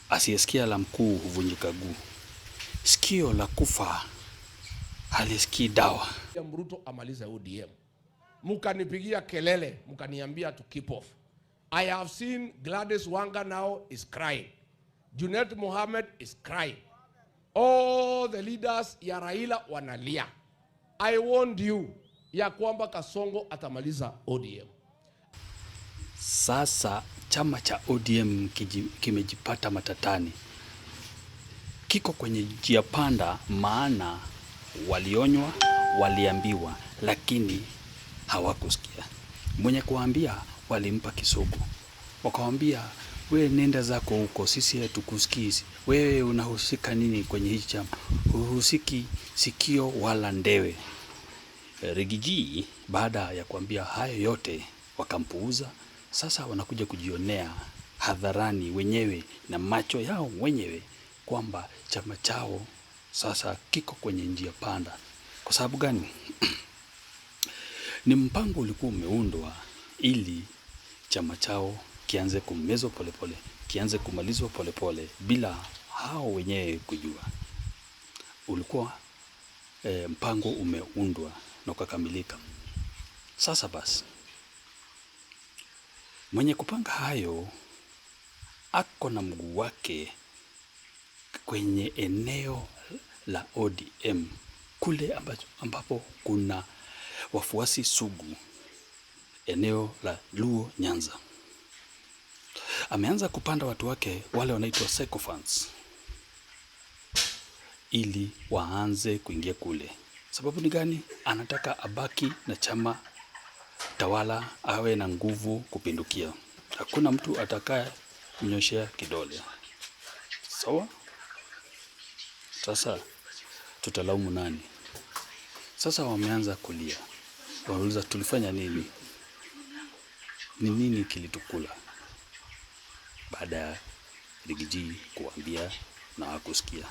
asiyesikia la mkuu huvunjika guu. Sikio la kufa halisikii dawa. Ruto amalize ODM. Mukanipigia kelele, mukaniambia to keep off. I have seen Gladys Wanga now is crying. Junet Mohammed is crying. All the leaders ya Raila wanalia. I warned you ya kwamba Kasongo atamaliza ODM. Sasa chama cha ODM kimejipata matatani. Kiko kwenye njia panda, maana walionywa, waliambiwa, lakini hawakusikia. Mwenye kuambia walimpa kisogo. Wakawambia, wewe nenda zako huko, sisi hatukusikii. Wewe unahusika nini kwenye hii chama? Huhusiki sikio wala ndewe. Rigiji baada ya kuambia hayo yote wakampuuza. Sasa wanakuja kujionea hadharani wenyewe na macho yao wenyewe kwamba chama chao sasa kiko kwenye njia panda. Kwa sababu gani? Ni mpango ulikuwa umeundwa ili chama chao kianze kumezwa polepole, kianze kumalizwa polepole bila hao wenyewe kujua. Ulikuwa mpango umeundwa na ukakamilika. Sasa basi, mwenye kupanga hayo ako na mguu wake kwenye eneo la ODM kule ambapo kuna wafuasi sugu, eneo la Luo Nyanza. Ameanza kupanda watu wake wale wanaitwa sycophants ili waanze kuingia kule. Sababu ni gani? Anataka abaki na chama tawala, awe na nguvu kupindukia. Hakuna mtu atakaye mnyoshea kidole. Sawa? Sasa tutalaumu nani? Sasa wameanza kulia. Wanauliza tulifanya nini? Ni nini kilitukula? Baada ya Rigiji kuambia na hakusikia.